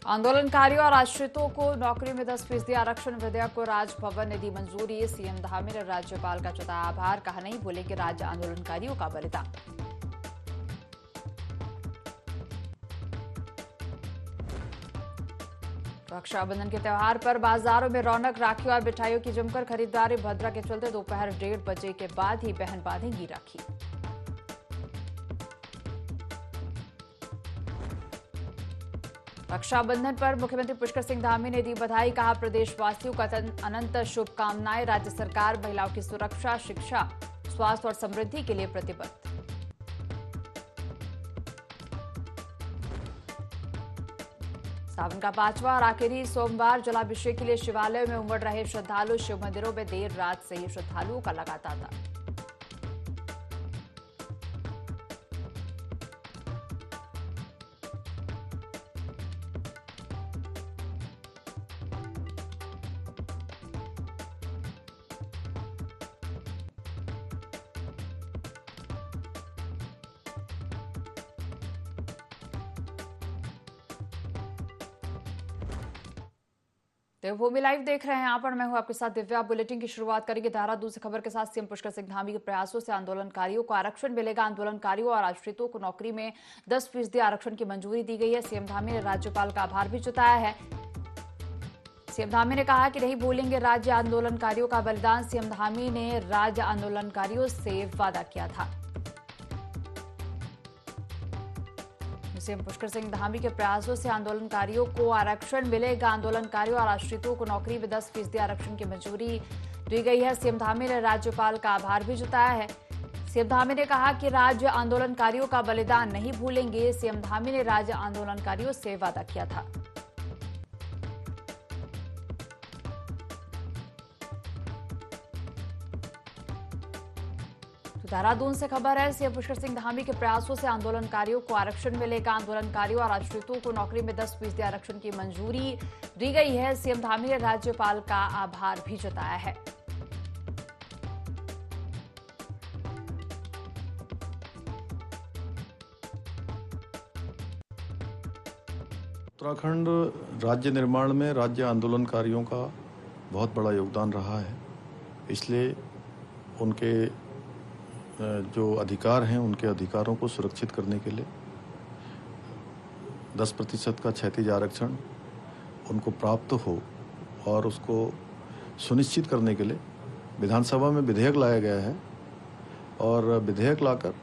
आंदोलनकारियों और आश्रितों को नौकरी में 10% आरक्षण विधेयक को राजभवन ने दी मंजूरी। सीएम धामी ने राज्यपाल का जताया आभार, कहा नहीं भूलेंगे राज्य आंदोलनकारियों का बलिदान। रक्षाबंधन के त्योहार पर बाजारों में रौनक, राखी और मिठाइयों की जमकर खरीदारी। भद्रा के चलते दोपहर 1:30 बजे के बाद ही बहन बांधेंगी राखी। रक्षाबंधन पर मुख्यमंत्री पुष्कर सिंह धामी ने दी बधाई, कहा प्रदेशवासियों का अनंत शुभकामनाएं। राज्य सरकार महिलाओं की सुरक्षा, शिक्षा, स्वास्थ्य और समृद्धि के लिए प्रतिबद्ध। सावन का 5वां और आखिरी सोमवार जलाभिषेक के लिए शिवालयों में उमड़ रहे श्रद्धालु। शिव मंदिरों में देर रात से ही श्रद्धालुओं का लगा तांता। देवभूमि लाइव देख रहे हैं यहाँ पर, मैं हूं आपके साथ दिव्या। बुलेटिन की शुरुआत करेंगे देहरादून से खबर के साथ। सीएम पुष्कर सिंह धामी के प्रयासों से आंदोलनकारियों को आरक्षण मिलेगा। आंदोलनकारियों और आश्रितों को नौकरी में 10% आरक्षण की मंजूरी दी गई है। सीएम धामी ने राज्यपाल का आभार भी जताया है। सीएम धामी ने कहा कि नहीं भूलेंगे राज्य आंदोलनकारियों का बलिदान। सीएम धामी ने राज्य आंदोलनकारियों से वादा किया था। सीएम पुष्कर सिंह धामी के प्रयासों से आंदोलनकारियों को आरक्षण मिलेगा। आंदोलनकारियों और आश्रितों को नौकरी में 10% आरक्षण की मंजूरी दी गई है। सीएम धामी ने राज्यपाल का आभार भी जताया है। सीएम धामी ने कहा कि राज्य आंदोलनकारियों का बलिदान नहीं भूलेंगे। सीएम धामी ने राज्य आंदोलनकारियों से वादा किया था। देहरादून से खबर है। सीएम पुष्कर सिंह धामी के प्रयासों से आंदोलनकारियों को आरक्षण मिलेगा। आंदोलनकारियों और आश्रितों को नौकरी में 10% आरक्षण की मंजूरी दी गई है। सीएम धामी ने राज्यपाल का आभार भी जताया है। उत्तराखंड राज्य निर्माण में राज्य आंदोलनकारियों का बहुत बड़ा योगदान रहा है। इसलिए उनके जो अधिकार हैं, उनके अधिकारों को सुरक्षित करने के लिए 10% का क्षैतिज आरक्षण उनको प्राप्त हो और उसको सुनिश्चित करने के लिए विधानसभा में विधेयक लाया गया है और विधेयक लाकर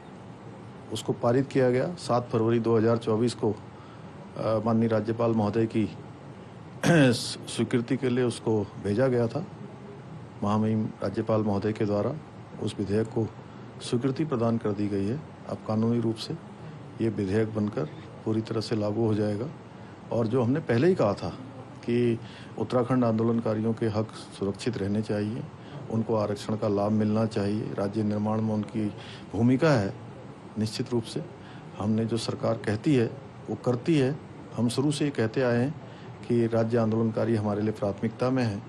उसको पारित किया गया। 7 फरवरी 2024 को माननीय राज्यपाल महोदय की स्वीकृति के लिए उसको भेजा गया था। महामहिम राज्यपाल महोदय के द्वारा उस विधेयक को स्वीकृति प्रदान कर दी गई है। अब कानूनी रूप से ये विधेयक बनकर पूरी तरह से लागू हो जाएगा। और जो हमने पहले ही कहा था कि उत्तराखंड आंदोलनकारियों के हक सुरक्षित रहने चाहिए, उनको आरक्षण का लाभ मिलना चाहिए, राज्य निर्माण में उनकी भूमिका है। निश्चित रूप से हमने जो सरकार कहती है वो करती है। हम शुरू से ही कहते आए हैं कि राज्य आंदोलनकारी हमारे लिए प्राथमिकता में है,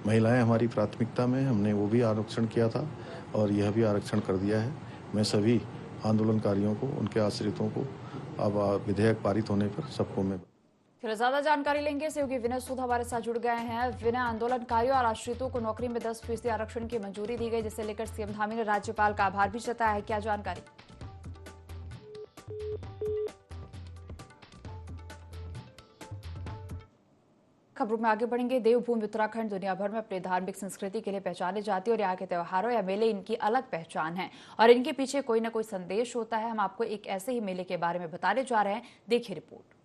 महिलाएं हमारी प्राथमिकता में। हमने वो भी आरक्षण किया था और यह भी आरक्षण कर दिया है। मैं सभी आंदोलनकारियों को, उनके आश्रितों को अब विधेयक पारित होने पर सबको मैं फिर ज्यादा जानकारी लेंगे। सहयोगी विनय सूद हमारे साथ जुड़ गए हैं। विनय, आंदोलनकारियों और आश्रितों को नौकरी में 10% आरक्षण की मंजूरी दी गई, जिसे लेकर सीएम धामी ने राज्यपाल का आभार भी जताया है। क्या जानकारी? खबरों में आगे बढ़ेंगे। देवभूमि उत्तराखंड दुनिया भर में अपनी धार्मिक संस्कृति के लिए पहचाने जाती है और यहाँ के त्योहारों या मेले इनकी अलग पहचान है और इनके पीछे कोई ना कोई संदेश होता है। हम आपको एक ऐसे ही मेले के बारे में बताने जा रहे हैं, देखिए रिपोर्ट।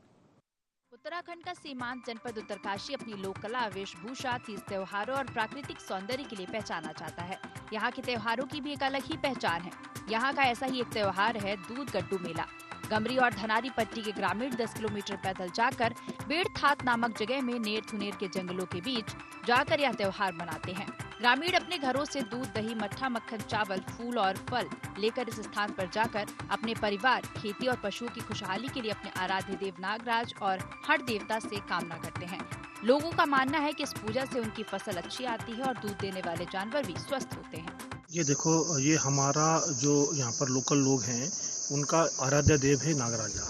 उत्तराखंड का सीमांत जनपद उत्तरकाशी अपनी लोक कला, वेशभूषा, तीज त्योहारों और प्राकृतिक सौंदर्य के लिए पहचाना जाता है। यहाँ के त्योहारों की भी एक अलग ही पहचान है। यहाँ का ऐसा ही एक त्योहार है दूध गड्ढू मेला। गमरी और धनारी पट्टी के ग्रामीण 10 किलोमीटर पैदल जाकर बेड़थात नामक जगह में नेर थुनेर के जंगलों के बीच जाकर यह त्योहार मनाते हैं। ग्रामीण अपने घरों से दूध, दही, मट्ठा, मक्खन, चावल, फूल और फल लेकर इस स्थान पर जाकर अपने परिवार, खेती और पशुओं की खुशहाली के लिए अपने आराध्य देव नागराज और हट देवता से कामना करते हैं। लोगों का मानना है कि इस पूजा से उनकी फसल अच्छी आती है और दूध देने वाले जानवर भी स्वस्थ होते हैं। ये देखो, ये हमारा जो यहाँ पर लोकल लोग हैं, उनका आराध्य देव है नागराजा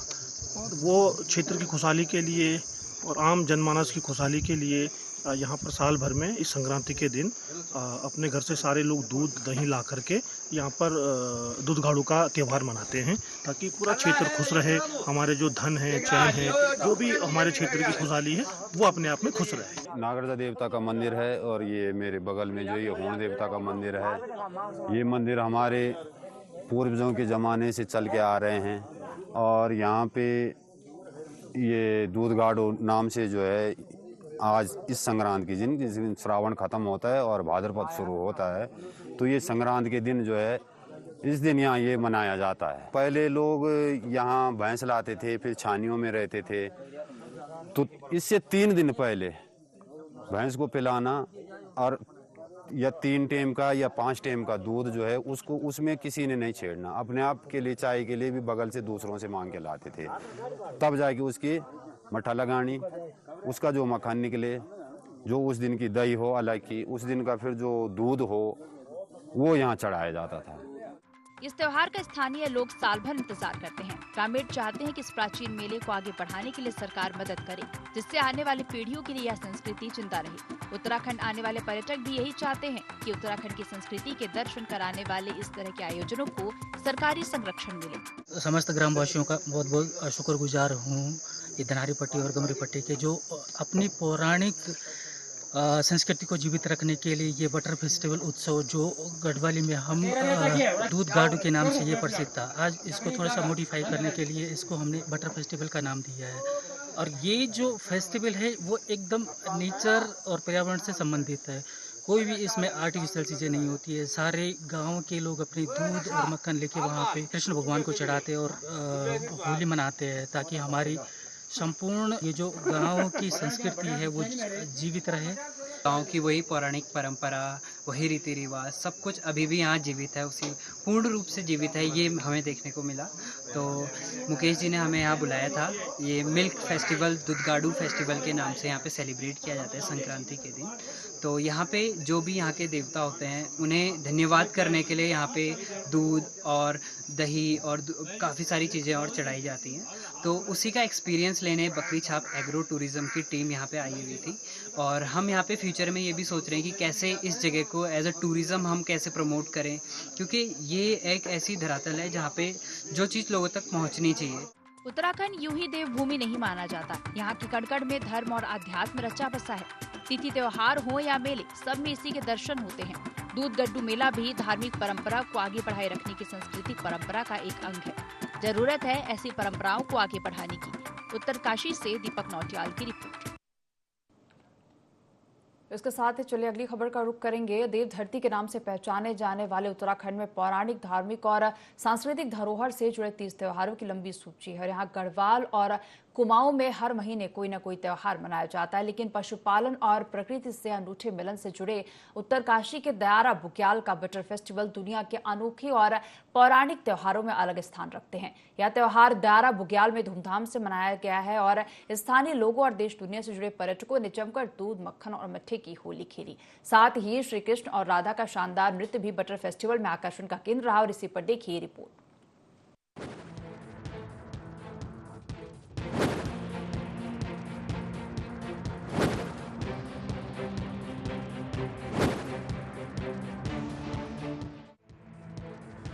और वो क्षेत्र की खुशहाली के लिए और आम जनमानस की खुशहाली के लिए यहाँ पर साल भर में इस संक्रांति के दिन अपने घर से सारे लोग दूध दही ला करके यहाँ पर दूधगाड़ू का त्यौहार मनाते हैं, ताकि पूरा क्षेत्र खुश रहे, हमारे जो धन है चैन है जो भी हमारे क्षेत्र की खुशहाली है वो अपने आप में खुश रहे। नागरदा देवता का मंदिर है और ये मेरे बगल में जो ये होण देवता का मंदिर है, ये मंदिर हमारे पूर्वजों के ज़माने से चल के आ रहे हैं और यहाँ पे ये दूधगाड़ू नाम से जो है आज इस संक्रांत के दिन, जिस दिन श्रावण खत्म होता है और भाद्रपद शुरू होता है, तो ये संक्रांत के दिन जो है इस दिन यहाँ ये मनाया जाता है। पहले लोग यहाँ भैंस लाते थे, फिर छानियों में रहते थे, तो इससे 3 दिन पहले भैंस को पिलाना और या 3 टाइम का या 5 टाइम का दूध जो है उसको उसमें किसी ने नहीं छेड़ना, अपने आप के लिए चाय के लिए भी बगल से दूसरों से मांग के लाते थे, तब जाके उसकी मट्ठा लगानी, उसका जो मक्खन निकले, जो उस दिन की दही हो अलग की, उस दिन का फिर जो दूध हो वो यहाँ चढ़ाया जाता था। इस त्योहार का स्थानीय लोग साल भर इंतजार करते हैं। ग्रामीण चाहते हैं कि इस प्राचीन मेले को आगे बढ़ाने के लिए सरकार मदद करे, जिससे आने वाली पीढ़ियों के लिए यह संस्कृति जिंदा रहे। उत्तराखंड आने वाले पर्यटक भी यही चाहते हैं कि उत्तराखंड की संस्कृति के दर्शन कराने वाले इस तरह के आयोजनों को सरकारी संरक्षण मिले। समस्त ग्रामवासियों का बहुत बहुत शुक्रगुजार हूँ, ये धनारी पट्टी और गमरी पट्टी के जो अपनी पौराणिक संस्कृति को जीवित रखने के लिए ये बटर फेस्टिवल उत्सव जो गढ़वाली में हम दूधगाड़ू के नाम से ये प्रसिद्ध था, आज इसको थोड़ा सा मॉडिफाई करने के लिए इसको हमने बटर फेस्टिवल का नाम दिया है। और ये जो फेस्टिवल है वो एकदम नेचर और पर्यावरण से संबंधित है, कोई भी इसमें आर्टिफिशियल चीज़ें नहीं होती है। सारे गांव के लोग अपने दूध और मक्खन लेके वहाँ पे कृष्ण भगवान को चढ़ाते और होली मनाते हैं, ताकि हमारी संपूर्ण ये जो गांव की संस्कृति है वो जीवित रहे। गांव की वही पौराणिक परंपरा, वही रीति रिवाज, सब कुछ अभी भी यहाँ जीवित है, उसी पूर्ण रूप से जीवित है, ये हमें देखने को मिला। तो मुकेश जी ने हमें यहाँ बुलाया था। ये मिल्क फेस्टिवल, दूधगाड़ू फेस्टिवल के नाम से यहाँ पे सेलिब्रेट किया जाता है संक्रांति के दिन। तो यहाँ पे जो भी यहाँ के देवता होते हैं उन्हें धन्यवाद करने के लिए यहाँ पे दूध और दही और काफ़ी सारी चीज़ें और चढ़ाई जाती हैं। तो उसी का एक्सपीरियंस लेने बकरी छाप एग्रो टूरिज़्म की टीम यहाँ पे आई हुई थी, और हम यहाँ पे फ्यूचर में ये भी सोच रहे हैं कि कैसे इस जगह को एज अ टूरिज़्म हम कैसे प्रमोट करें, क्योंकि ये एक ऐसी धरातल है जहाँ पे जो चीज़ लोगों तक पहुँचनी चाहिए। उत्तराखंड यूं ही देवभूमि नहीं माना जाता। यहाँ की कड़कड़ में धर्म और अध्यात्म रचा बसा है। तिथि त्योहार हो या मेले, सब में इसी के दर्शन होते हैं। दूधगड्डू मेला भी धार्मिक परंपरा को आगे बढ़ाए रखने की सांस्कृतिक परंपरा का एक अंग है। जरूरत है ऐसी परंपराओं को आगे बढ़ाने की। उत्तरकाशी से दीपक नौटियाल की रिपोर्ट। इसके साथ ही चलिए अगली खबर का रुख करेंगे। देव धरती के नाम से पहचाने जाने वाले उत्तराखंड में पौराणिक, धार्मिक और सांस्कृतिक धरोहर से जुड़े 30 त्योहारों की लंबी सूची है। यहाँ गढ़वाल और कुमाऊं में हर महीने कोई न कोई त्योहार मनाया जाता है, लेकिन पशुपालन और प्रकृति से अनूठे मिलन से जुड़े उत्तरकाशी के दयारा बुग्याल का बटर फेस्टिवल दुनिया के अनोखे और पौराणिक त्योहारों में अलग स्थान रखते हैं। यह त्योहार दयारा बुग्याल में धूमधाम से मनाया गया है और स्थानीय लोगों और देश दुनिया से जुड़े पर्यटकों ने जमकर दूध, मक्खन और मट्ठे की होली खेली। साथ ही श्री कृष्ण और राधा का शानदार नृत्य भी बटर फेस्टिवल में आकर्षण का केंद्र रहा। और इसी पर देखिए रिपोर्ट।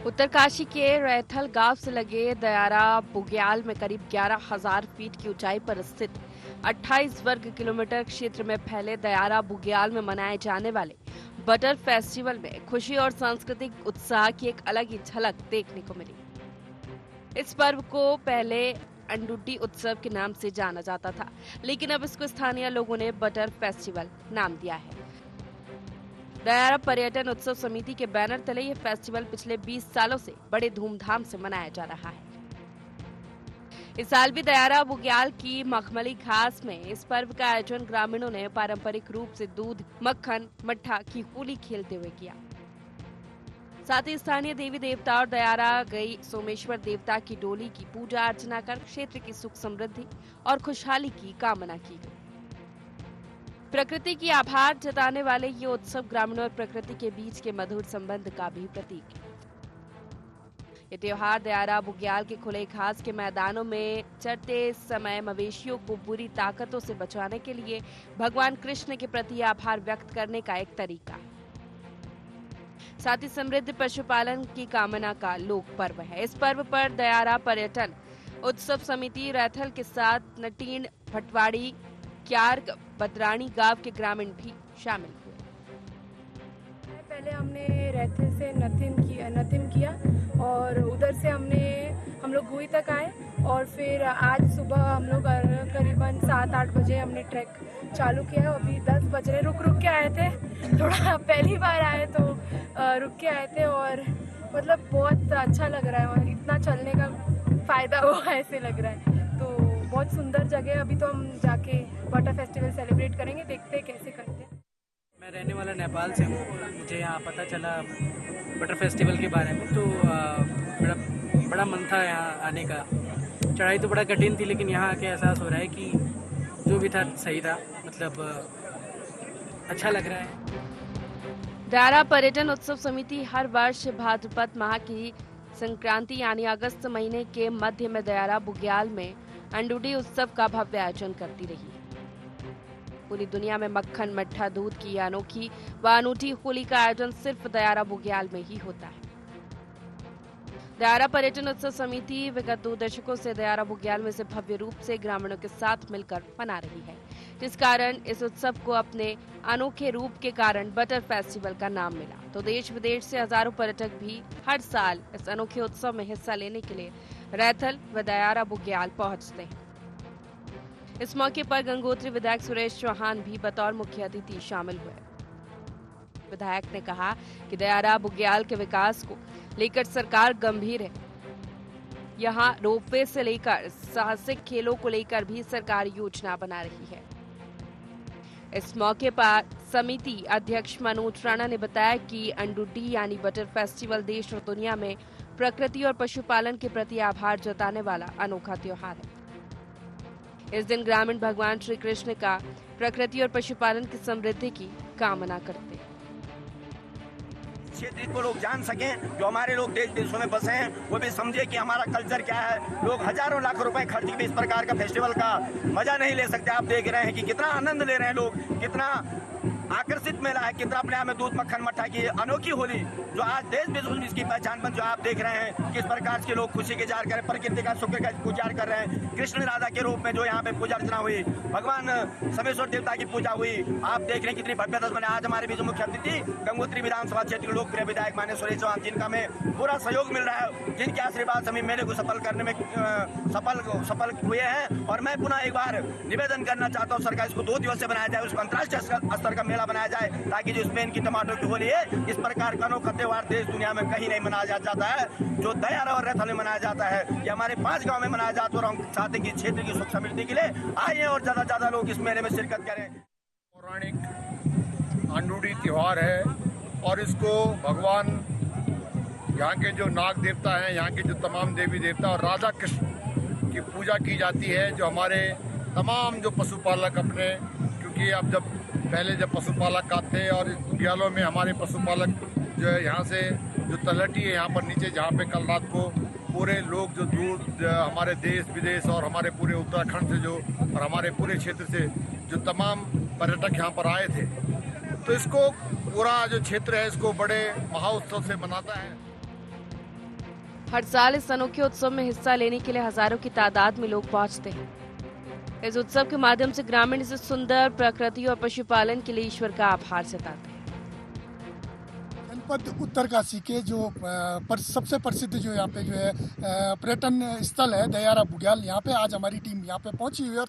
उत्तरकाशी के रैथल गांव से लगे दयारा बुग्याल में करीब 11,000 फीट की ऊंचाई पर स्थित 28 वर्ग किलोमीटर क्षेत्र में फैले दयारा बुग्याल में मनाए जाने वाले बटर फेस्टिवल में खुशी और सांस्कृतिक उत्साह की एक अलग ही झलक देखने को मिली। इस पर्व को पहले अंडुड्डी उत्सव के नाम से जाना जाता था, लेकिन अब इसको स्थानीय लोगों ने बटर फेस्टिवल नाम दिया है। दयारा पर्यटन उत्सव समिति के बैनर तले ये फेस्टिवल पिछले 20 सालों से बड़े धूमधाम से मनाया जा रहा है। इस साल भी दयारा बुग्याल की मखमली घास में इस पर्व का आयोजन ग्रामीणों ने पारंपरिक रूप से दूध, मक्खन, मट्ठा की होली खेलते हुए किया। साथ ही स्थानीय देवी देवता और दयारा गई सोमेश्वर देवता की डोली की पूजा अर्चना कर क्षेत्र की सुख समृद्धि और खुशहाली की कामना की गई। प्रकृति की आभार जताने वाले ये उत्सव ग्रामीणों और प्रकृति के बीच के मधुर संबंध का भी प्रतीक है। ये त्योहार दयारा बुग्याल के खुले घास के मैदानों में चरते समय मवेशियों को बुरी ताकतों से बचाने के लिए भगवान कृष्ण के प्रति आभार व्यक्त करने का एक तरीका है। साथ ही समृद्ध पशुपालन की कामना का लोक पर्व है। इस पर्व पर दयारा पर्यटन उत्सव समिति रैथल के साथ नटीन, भटवाड़ी, क्यार्क, बदरानी गांव के ग्रामीण भी शामिल हुए। पहले हमने रैथल से नथिन किया और उधर से हम लोग गुई तक आए और फिर आज सुबह हम लोग करीबन 7-8 बजे हमने ट्रैक चालू किया। अभी 10 बज रहे, रुक के आए थे, थोड़ा पहली बार आए तो रुक के आए थे और मतलब बहुत अच्छा लग रहा है और इतना चलने का फ़ायदा हुआ ऐसे लग रहा है। तो बहुत सुंदर जगह है। अभी तो हम जाके वाटर फेस्टिवल सेलिब्रेट करेंगे, देखते हैं कैसे करते हैं। मैं रहने वाला नेपाल से हूँ। मुझे यहाँ पता चला वाटर फेस्टिवल के बारे में, तो बड़ा मन था यहाँ आने का। चढ़ाई तो बड़ा कठिन थी, लेकिन यहाँ आके एहसास हो रहा है कि जो भी था सही था, मतलब अच्छा लग रहा है। दयारा पर्यटन उत्सव समिति हर वर्ष भाद्रपद माह की संक्रांति यानी अगस्त महीने के मध्य में दयारा बुग्याल में अंडूडी उत्सव का भव्य आयोजन करती रही। पूरी दुनिया में मक्खन, मट्ठा, दूध की अनोखी व अनूठी होली का आयोजन सिर्फ दयारा बुग्याल में ही होता है। दयारा पर्यटन उत्सव समिति विगत 2 दशकों से दयारा बुग्याल में से भव्य रूप से ग्रामीणों के साथ मिलकर मना रही है, जिस कारण इस उत्सव को अपने अनोखे रूप के कारण बटर फेस्टिवल का नाम मिला। तो देश विदेश से हजारों पर्यटक भी हर साल इस अनोखे उत्सव में हिस्सा लेने के लिए रैथल व दयारा बुग्याल पहुंचते हैं। इस मौके पर गंगोत्री विधायक सुरेश चौहान भी बतौर मुख्य अतिथि शामिल हुए। विधायक ने कहा कि दयारा बुग्याल के विकास को लेकर सरकार गंभीर है। यहाँ रोपवे से लेकर साहसिक खेलों को लेकर भी सरकार योजना बना रही है। इस मौके पर समिति अध्यक्ष मनोज राणा ने बताया कि अंडूडी यानी बटर फेस्टिवल देश और दुनिया में प्रकृति और पशुपालन के प्रति आभार जताने वाला अनोखा त्योहार है। इस दिन ग्रामीण भगवान श्री कृष्ण का प्रकृति और पशुपालन की समृद्धि की कामना करते हैं। क्षेत्र को लोग जान सकें, जो हमारे लोग देश विदेशों में बसे हैं वो भी समझे कि हमारा कल्चर क्या है। लोग हजारों लाख रुपए खर्च के भी इस प्रकार का फेस्टिवल का मजा नहीं ले सकते। आप देख रहे हैं कि कितना आनंद ले रहे हैं लोग, कितना आकर्षित मेला है, कितना अपने आप में दूध, मक्खन, मट्ठा की अनोखी होली जो आज देश विदेश में इसकी पहचान बन, जो आप देख रहे हैं किस प्रकार के लोग खुशी के जार कर रहे हैं, प्रकृति का शुक्र का गुजार कर रहे हैं। कृष्ण राधा के रूप में जो यहाँ पे पूजा अर्चना हुई, भगवान समेश्वर देवता की पूजा हुई, आप देख रहे हैं कितनी भव्यता बने। आज हमारे बीच मुख्य अतिथि गंगोत्री विधानसभा क्षेत्र के लोकप्रिय विधायक माननीय सुरेश चौहान, जिनका हमें पूरा सहयोग मिल रहा है, जिनके आशीर्वाद से मेले को सफल करने में सफल हुए हैं। और मैं पुनः एक बार निवेदन करना चाहता हूँ, सरकार इसको 2 दिवस से बनाया जाए, उसको अंतर्राष्ट्रीय स्तर का मेला बनाया जाए, ताकि जो स्पेन की टमाटो की होली है, इस प्रकार का अनोखा त्योहार देश दुनिया में कहीं नहीं मनाया जाता है, जो दयारा और रैथल में मनाया जाता है। ये हमारे 5 गांव में मनाया जाता है और हम चाहते हैं कि क्षेत्र की सुख समृद्धि के लिए आइए और ज्यादा लोग इस मेले में शिरकत करें। पौराणिक अंडूडी त्योहार है और इसको भगवान यहाँ के जो नाग देवता हैं, यहाँ के जो तमाम देवी देवता और राधा कृष्ण की पूजा की जाती है। जो हमारे तमाम जो पशुपालक अपने, क्योंकि अब जब पहले जब पशुपालक आते और इस बुग्यालों में हमारे पशुपालक जो है यहाँ से जो तलहटी है यहाँ पर नीचे, जहाँ पे कल रात को पूरे लोग जो दूर हमारे देश विदेश और हमारे पूरे उत्तराखंड से जो और हमारे पूरे क्षेत्र से जो तमाम पर्यटक यहाँ पर आए थे, तो इसको पूरा जो क्षेत्र है इसको बड़े महाउत्सव से मनाता है। हर साल इस अनोखे उत्सव में हिस्सा लेने के लिए हजारों की तादाद में लोग पहुंचते हैं। इस उत्सव के माध्यम से ग्रामीण इस सुंदर प्रकृति और पशुपालन के लिए ईश्वर का आभार जताते हैं। जनपद उत्तरकाशी के जो सबसे प्रसिद्ध जो यहाँ पे जो है पर्यटन स्थल है दयारा बुग्याल, यहाँ पे आज हमारी टीम यहाँ पे पहुंची हुई है और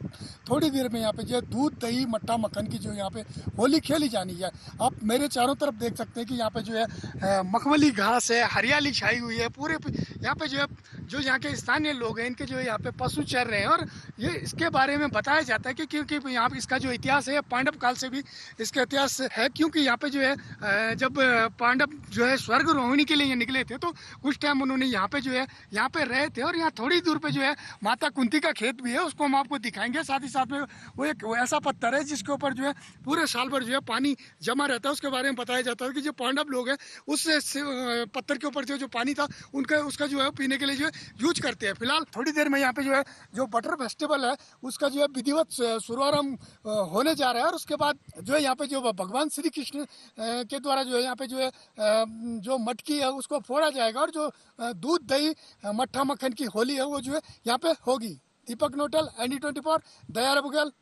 थोड़ी देर में यहाँ पे जो है दूध, दही, मट्ठा, मक्खन की जो यहाँ पे होली खेली जानी है। आप मेरे चारों तरफ देख सकते हैं कि यहाँ पे जो है मखमली घास है, हरियाली छाई हुई है। पूरे यहाँ पे जो है जो यहाँ के स्थानीय लोग हैं, इनके जो है यहाँ पे पशु चर रहे हैं और ये इसके बारे में बताया जाता है कि क्योंकि यहाँ पे इसका जो इतिहास है पांडव काल से भी इसका इतिहास है, क्योंकि यहाँ पे जो है जब पांडव जो है स्वर्ग रोहिणी के लिए ये निकले थे, तो उस टाइम उन्होंने यहाँ पे जो है यहाँ पे रहे थे। और यहाँ थोड़ी दूर पे जो है माता कुंती का खेत भी है, उसको हम आपको दिखाएंगे। साथ ही साथ में वो एक ऐसा पत्थर है जिसके ऊपर जो है पूरे साल भर जो है पानी जमा रहता है। उसके बारे में बताया जाता है कि जो पांडव लोग हैं उस पत्थर के ऊपर जो पानी था उसका जो है पीने के लिए जो है यूज करते हैं। फिलहाल थोड़ी देर में यहाँ पे जो है जो बटर फेस्टिवल है उसका जो है विधिवत शुभारंभ होने जा रहा है। और उसके बाद जो है यहाँ पे जो भगवान श्री कृष्ण के द्वारा जो है यहाँ पे जो है जो मटकी है उसको फोड़ा जाएगा। और जो दूध दही मट्ठा मक्खन की होली है वो जो है यहाँ पे होगी। दीपक नोटल, ND24, दयारा बुग्याल,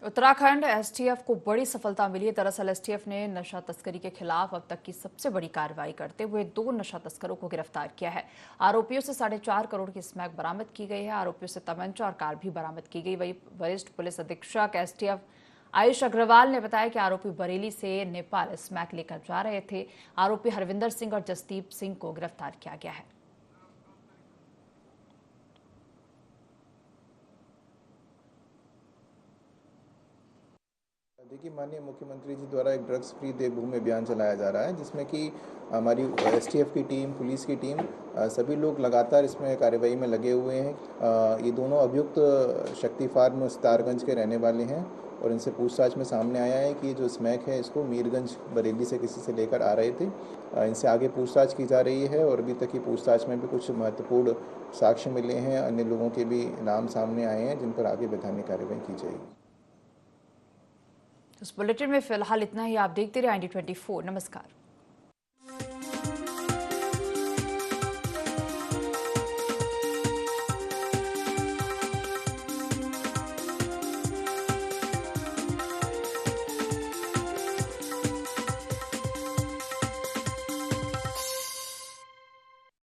उत्तराखंड एसटीएफ को बड़ी सफलता मिली है। दरअसल एसटीएफ ने नशा तस्करी के खिलाफ अब तक की सबसे बड़ी कार्रवाई करते हुए 2 नशा तस्करों को गिरफ्तार किया है। आरोपियों से 4.5 करोड़ की स्मैक बरामद की गई है। आरोपियों से तमंचा और कार भी बरामद की गई। वही वरिष्ठ पुलिस अधीक्षक एसटीएफ आयुष अग्रवाल ने बताया कि आरोपी बरेली से नेपाल स्मैक लेकर जा रहे थे। आरोपी हरविंदर सिंह और जसदीप सिंह को गिरफ्तार किया गया है। देखिए, माननीय मुख्यमंत्री जी द्वारा एक ड्रग्स फ्री देवभूमि अभियान चलाया जा रहा है, जिसमें कि हमारी एसटीएफ की टीम, पुलिस की टीम, सभी लोग लगातार इसमें कार्यवाही में लगे हुए हैं। ये दोनों अभियुक्त शक्ति फार्म सितारगंज के रहने वाले हैं और इनसे पूछताछ में सामने आया है कि जो स्मैक है इसको मीरगंज बरेली से किसी से लेकर आ रहे थे। इनसे आगे पूछताछ की जा रही है और अभी तक की पूछताछ में भी कुछ महत्वपूर्ण साक्ष्य मिले हैं। अन्य लोगों के भी नाम सामने आए हैं जिन पर आगे वैधानिक कार्रवाई की जाएगी। इस बुलेटिन में फिलहाल इतना ही। आप देखते रहिए ND24। नमस्कार।